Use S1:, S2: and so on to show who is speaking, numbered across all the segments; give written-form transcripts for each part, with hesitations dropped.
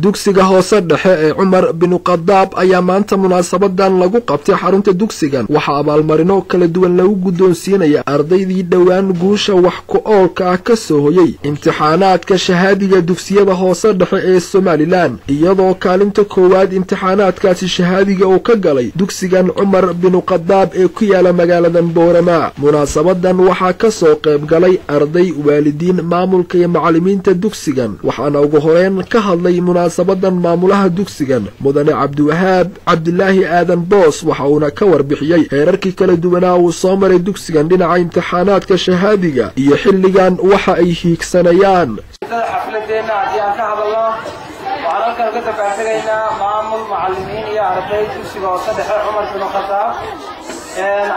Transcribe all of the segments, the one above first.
S1: dugsiga hoose dhexe ee Cumar bin Khadaab ayaa maanta munaasabadan lagu qabtay xarunta dugsigan waxa abaalmarino kala duwan lagu gudoonsiinaya ardaydii dhawaan guusha wax ku oolka ah ka soo hoyay imtixaanaadka shahaadiga dugsiyada hoose dhexe ee Somaliland iyadoo kaalinta koowaad imtixaanaadkaasi shahaadiga oo ka galay dugsigan Cumar bin Khadaab ee ku yaala magaalada Boorama munaasabadan waxa ka soo qayb galay arday waalidiin maamulka iyo macallimiinta dugsigan waxaana ugu horeen ka hadlay munaasabadan maamulaha dugsigan mudane Cabdiwahaab Cabdilaahi Aadan Boos waxa uu ka warbixiyay heerarkii kala duwanaa uu soo maray dugsigan dhinaca imtixaanaadka shahaadiga iyo xilligan waxa ay hiigsanayaan
S2: xafladeena hadii aan ka hadalno waxaan ka tababarayna maamul macallimiin iyo arday dugsiga hoose dhexe Cumar bin Khadaab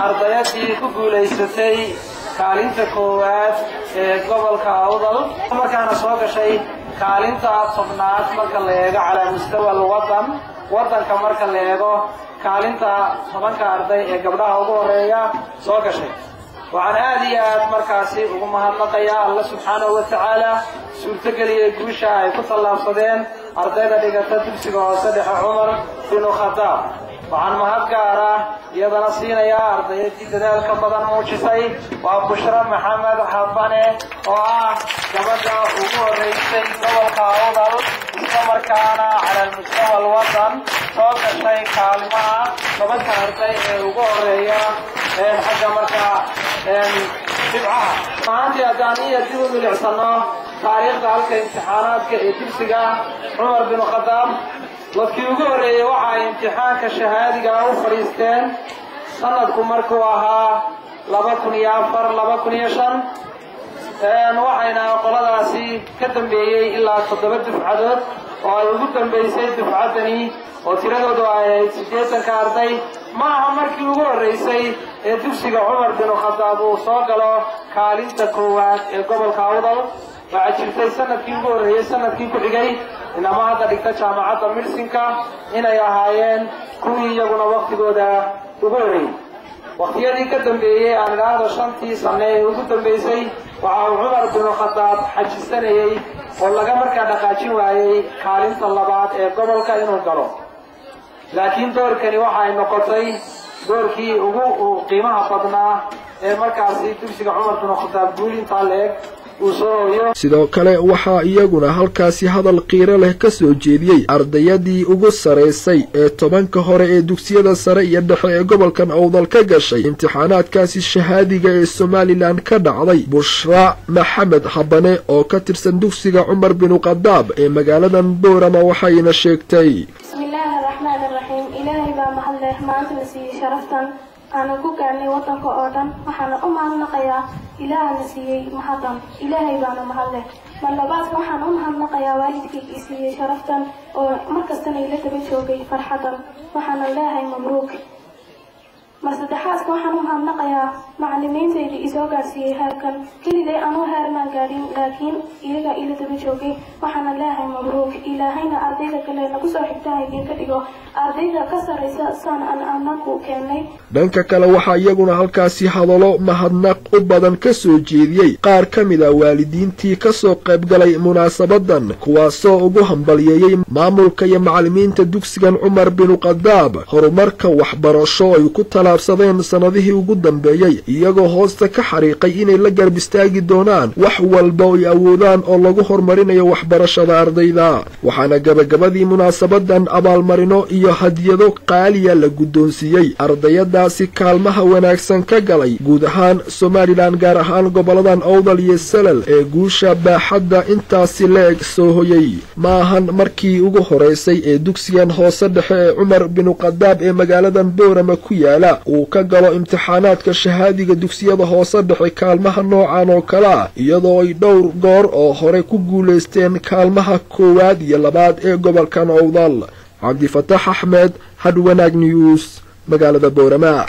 S2: ardayadii ku guuleysatay kaalinta koowaad ee gobolka Awdal markaana soo gashay kaalinta tobnaad marka la eego cala mustawa wadanka marka la eego kaalinta tobanka arday ee gabdhaha ugu horeeya soo gashay waxaan aad iyo aad markaasi ugu mahadnaqayaa Allah subhanahu wa ta'ala suurtageliyay guusha ay ku tallaabsadeen ardayda dhigata dugsiga hoose dhexe Cumar bin Khadaab waxaan mahad gaar ah iyadana siinayaa ardaydii dadaalka badan muujisay waa Bushra Maxamed Xabane oo ah gabadha ugu horeysay gobolka Awdal isla markaana cala mustawa wadan soo gashay kaalmaha tobanka arday ee ugu horeeya xagga markaa dhibcaha maanta adaaniya dib u milicsano taariikhda halka imtixaanaadka ee dugsiga Cumar bin Khadaab dadkii ugu horeeyay waxa ay imtixaanka shahaadiga u fariisteen sanadku markuu ahaa 2004-2005 waxayna qoladaasi ka dambeeyay ilaa 7 dufcadood oo ay ugu dambeysay dufcadani oo tiradoodu ay 80 arday ma aha markii ugu horeysay ee dugsiga Cumar bin Khadaab uu soo galo kaalinta koowaad ee gobolka Awdal waxa jirtay sanadkii ugu horeeyay sanadkii ku xigay inama hadda dhigta jaamacadda Milsinka inay ahaayeen kuwii iyaguna waqtigooda ugu horeeyay waqtiyadii ka dambeeyay aan ilaahdo 5 sano ee ugu dambeysay waxa Cumar bin Khadaab xajisanayay oo laga markaa dhaqaajin waayay kaalinta labaad ee gobolka inuu galo laakiin doorkani waxa ay noqotay doorkii ugu qiimaha badnaa ee markaasi dugsiga Cumar bin Khadaab guulinta leeg sidoo kale waxa iyaguna halkaasi hadal qiiro leh ka soo jeediyay ardayadii ugu sareysay ee tobanka hore ee dugsiyada sare iyo dhexe ee gobolkan Awdal ka gashay imtixaanaadkaasi shahaadiga ee Somaliland ka dhacday Bushra Maxamed Xabane oo ka tirsan dugsiga Cumar bin Khadaab ee magaalada Boorama waxayna sheegtay
S3: ilaahay baa mahadleh maanta nasiiyay sharaftan أنا كوك أني وطن كأردن وحنا نقيا إله نسيي محضن إلهي بانا محله من لباس وحنا نقيا والدك إسي شرفتا ومركز تاني لتبشوكي فرحة وحنا إلهي مبروك مرسدحاس وحنا نقيا معلمين زي إسوغا سي هاركن كل ذي أنو هارنا قارين لكن إلغا إلى تبشوكي وحنا إلهي مبروك إلهينا أرضيك اللي نقصو حتاها ينكدقو ardayda ka sareysa san aan anagu keenay
S1: dhanka kale waxa iyaguna halkaasi hadalo mahadnaq u badan ka soo jeediyay qaar kamid ah waalidiintii ka soo qayb galay munaasabadan kuwaasoo ugu hambalyeeyay maamulka iyo macallimiinta dugsigan Cumar bin Khadaab horumarka waxbarasho ay ku talaabsadeen sanadihii ugu dambeeyay iyagoo hoosta ka xariiqay inay la garab istaagi doonaan wax walba oo ay awoodaan oo lagu horumarinayo waxbarashada ardayda waxaana gabagabadii munaasabadan abaalmarino iyo hadiyado qaaliya la gudoonsiiyay ardayadaasi kaalmaha wanaagsan ka galay guud ahaan Somaliland gaar ahaan goboladan Awdal iyo Salal ee guusha baaxadda intaasi leeg soo hoyay maahan markii ugu horeysay ee dugsigan hoose dhexe ee Cumar bin Khadaab ee magaalada Boorama ku yaala uu ka galo imtixaanaadka shahaadiga dugsiyada hoose dhexe kaalmaha noocan oo kala iyadoo ay dhowr goor oo hore ku guuleysteen kaalmaha koowaad iyo labaad ee gobolkan Awdal عبد الفتاح أحمد هدواناج نيوز مقالة بورما.